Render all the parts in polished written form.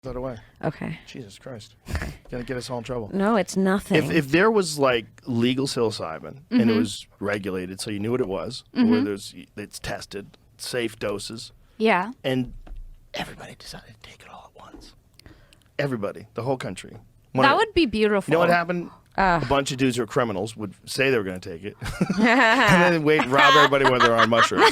that away. Okay. Jesus Christ. Gonna get us all in trouble. No, it's nothing. If there was like legal psilocybin and it was regulated, so you knew what it was, or it's tested, safe doses, Yeah. and everybody decided to take it all at once. Everybody, the whole country. That would be beautiful. You know what happened? A bunch of dudes who are criminals would say they were going to take it, and then rob everybody when they're on mushrooms.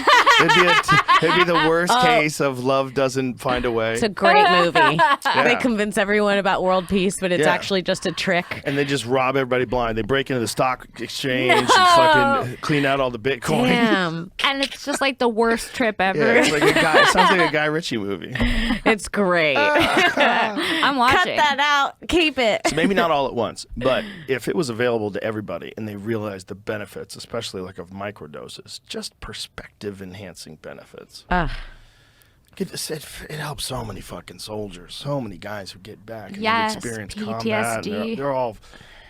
It'd be the worst case of love doesn't find a way. It's a great movie. They convince everyone about world peace, but it's actually just a trick. And they just rob everybody blind. They break into the stock exchange and fucking clean out all the Bitcoin. Damn. And it's just like the worst trip ever. Yeah, it's like it sounds like a Guy Ritchie movie. It's great. I'm watching. Cut that out. Keep it. So maybe not all at once, but if it was available to everybody and they realized the benefits, especially like of microdoses, just perspective enhancing benefits. It helps so many fucking soldiers, so many guys who get back and experience combat. And they're all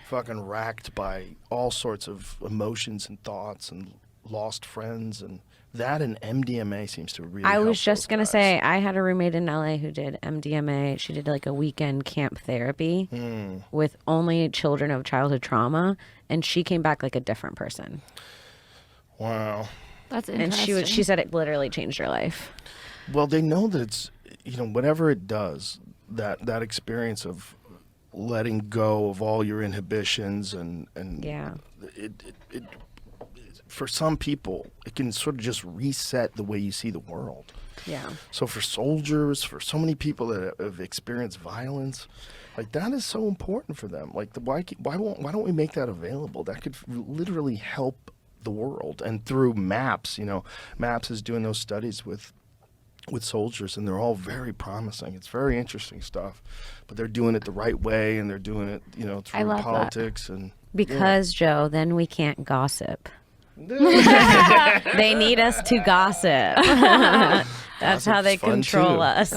fucking racked by all sorts of emotions and thoughts and lost friends, and that and MDMA seems to really I was help just those going to guys. say, I had a roommate in LA who did MDMA. She did like a weekend camp therapy with only children of childhood trauma, and she came back like a different person. Wow. That's And interesting. she said it literally changed her life. Well, they know that it's, whatever it does, that experience of letting go of all your inhibitions and Yeah. it for some people, it can sort of just reset the way you see the world. Yeah. So for soldiers, for so many people that have experienced violence, like that is so important for them. Like why don't we make that available? That could literally help the world. And through MAPS, MAPS is doing those studies with soldiers, and they're all very promising. It's very interesting stuff, but they're doing it the right way, and they're doing it, through politics and Because, Joe, then we can't gossip. They need us to gossip. That's how they fun, control too. us.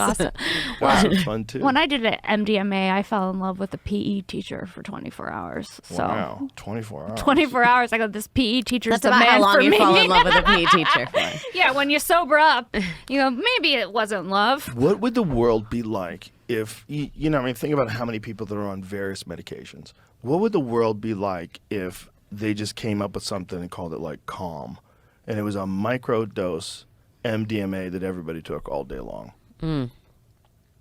Gossip's fun too. When I did an MDMA, I fell in love with a PE teacher for 24 hours. So Wow, 24 hours. 24 hours. I go, this PE teacher's That's the about man how long for you me. fall in love with a PE teacher for. Yeah, when you sober up, you go, maybe it wasn't love. What would the world be like if, think about how many people that are on various medications. What would the world be like if they just came up with something and called it like Calm, and it was a micro dose MDMA that everybody took all day long?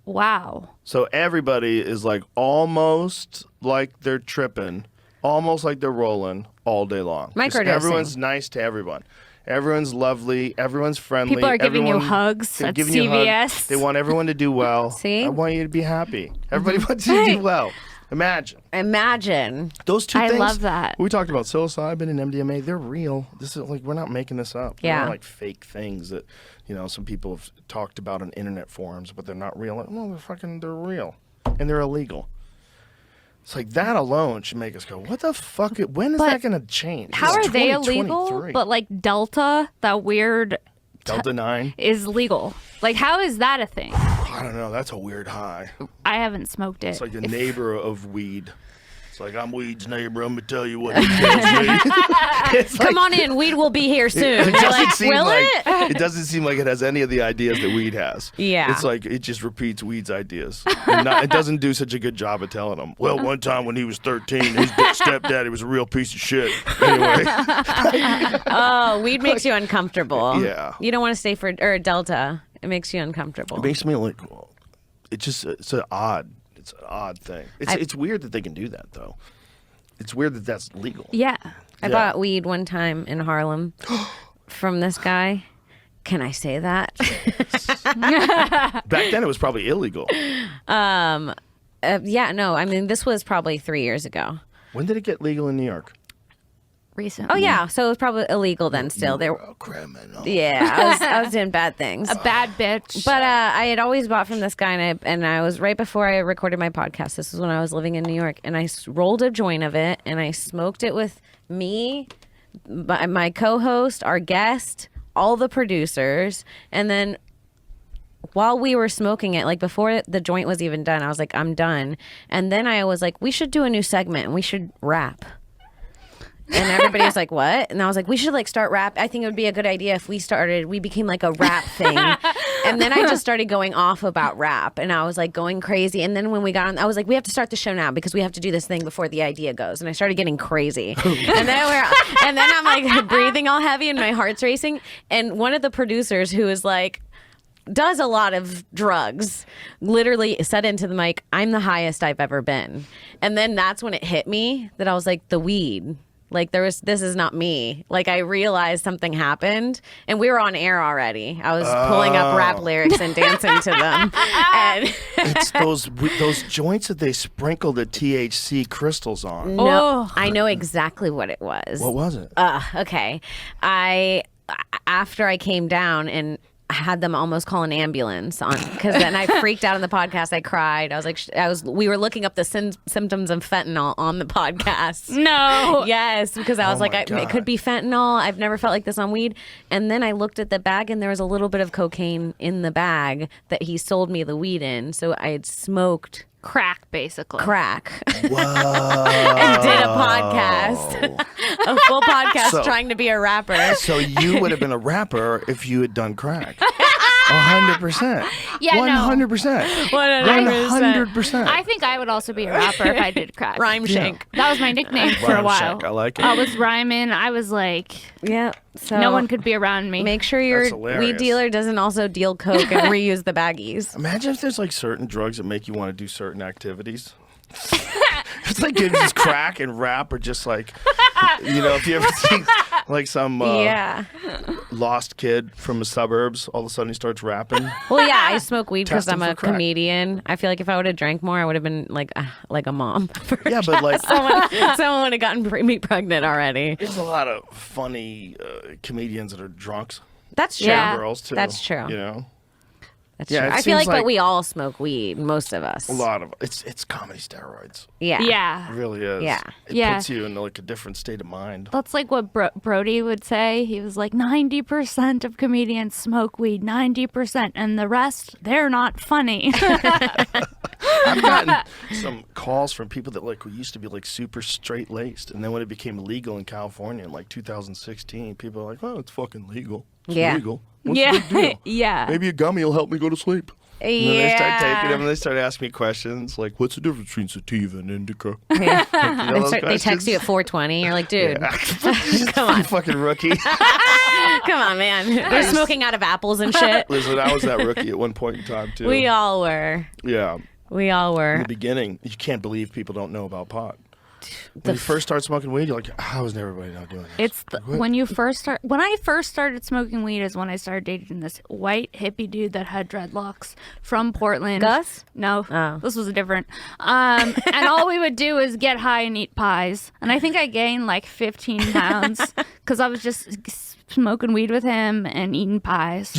Wow. So everybody is like almost like they're tripping, almost like they're rolling all day long. Just Microdosing. Everyone's nice to everyone. Everyone's lovely. Everyone's friendly. People are giving you everyone- hugs they're at giving you CVS. hugs. They want everyone to do well. See? I want you to be happy. Everybody wants you to do well. Imagine. Those two I things. love that. We talked about psilocybin and MDMA. They're real. This is like, we're not making this up. They're Yeah. not like fake things that, some people have talked about on internet forums, but they're not real. Like, no, they're real. And they're illegal. It's like that alone should make us go, what the fuck? When is But that going to change? How It's are they illegal? 2023. But like Delta, that weird Delta 9? is legal. Like, how is that a thing? I don't know. That's a weird high. I haven't smoked it. It's like a neighbor of weed. It's like, I'm weed's neighbor. I'm going to tell you what it kills me. It's Come like- on in. Weed will be here soon. It You're doesn't like, seem will like it? it doesn't seem like it has any of the ideas that weed has. Yeah. It's like it just repeats weed's ideas. It doesn't do such a good job of telling them. Well, one time when he was 13, his stepdaddy was a real piece of shit. Anyway, Oh, weed makes you uncomfortable. Yeah. You don't want to stay for Delta. It makes you uncomfortable. it makes me like, it's an odd thing. It's weird that they can do that though. It's weird that that's legal. Yeah. I bought weed one time in Harlem from this guy. Can I say that? Back then it was probably illegal. Yeah, no. I mean, this was probably 3 years ago. When did it get legal in New York? Recently. Oh, yeah. So it was probably illegal then still. There. Oh, criminal. Yeah, I was doing bad things. A bad bitch. But I had always bought from this guy, and I was right before I recorded my podcast. This was when I was living in New York, and I rolled a joint of it, and I smoked it with me, my co-host, our guest, all the producers, and then while we were smoking it, like before the joint was even done, I was like, I'm done. And then I was like, we should do a new segment, and we should rap. And everybody was like, what? And I was like, we should like start rap. I think it would be a good idea if we became like a rap thing. And then I just started going off about rap and I was like going crazy. And then when we got on, I was like, we have to start the show now because we have to do this thing before the idea goes. And I started getting crazy. And then I'm like breathing all heavy and my heart's racing. And one of the producers who is like, does a lot of drugs, literally said into the mic, I'm the highest I've ever been. And then that's when it hit me that I was like, the weed. Like this is not me. Like I realized something happened and we were on air already. I was pulling up rap lyrics and dancing to them. And It's those joints that they sprinkle the THC crystals on. no, I know exactly what it was. What was it? Okay. After I came down and had them almost call an ambulance on because then I freaked out on the podcast. I cried. I was like, we were looking up the symptoms of fentanyl on the podcast. No. Yes, because I was like, my it God. could be fentanyl. I've never felt like this on weed. And then I looked at the bag and there was a little bit of cocaine in the bag that he sold me the weed in. So I had smoked Crack, basically. crack Whoa. and did a podcast, a full podcast So- trying to be a rapper. So you would have been a rapper if you had done crack. 100%. Yeah, no. 100%. 100%. I think I would also be a rapper if I did crack. Rhyme shank. That was my nickname for a while. Weinshenk, I like it. I was rhyming. I was like, Yeah. So no one could be around me. make sure your That's hilarious. weed dealer doesn't also deal coke and reuse the baggies. Imagine if there's like certain drugs that make you want to do certain activities. It's like if just crack and rap are just like, if you ever see like some Yeah. lost kid from the suburbs, all of a sudden he starts rapping. Well, yeah, I smoke weed because Testing I'm a for crack. comedian. I feel like if I would have drank more, I would have been like a mom. Yeah, but like Someone would have gotten me pregnant already. there's a lot of funny comedians that are drunks. That's true. Yeah. Girls too. That's true. That's Yeah, true. it I feel seems like, but like- we all smoke weed, most of us. A lot of it's comedy steroids. Yeah. It Yeah. really is. Yeah. It Yeah. puts you in like a different state of mind. That's like what Brody would say. He was like, 90% of comedians smoke weed, 90%, and the rest, they're not funny. I've gotten some calls from people that like who used to be like super straight laced, and then when it became legal in California in like 2016, people are like, "Oh, it's fucking legal. It's Yeah. legal. What's yeah. the big deal? Yeah. Maybe a gummy will help me go to sleep." And then they start Yeah. taking them, and they start asking me questions like, "What's the difference between sativa and indica?" Yeah. You know those They text questions? you at 4:20. You're like, dude, Come on, fucking rookie. come on, man. They're smoking out of apples and shit. Listen, I was that rookie at one point in time too. We all were. Yeah. We all In were. the beginning, you can't believe people don't know about pot. When you first start smoking weed, you're like, how is everybody not doing this? It's What? when I first started smoking weed is when I started dating this white hippie dude that had dreadlocks from Portland. Gus? No, Oh. this was a different. And all we would do is get high and eat pies. And I think I gained like 15 pounds because I was just smoking weed with him and eating pies.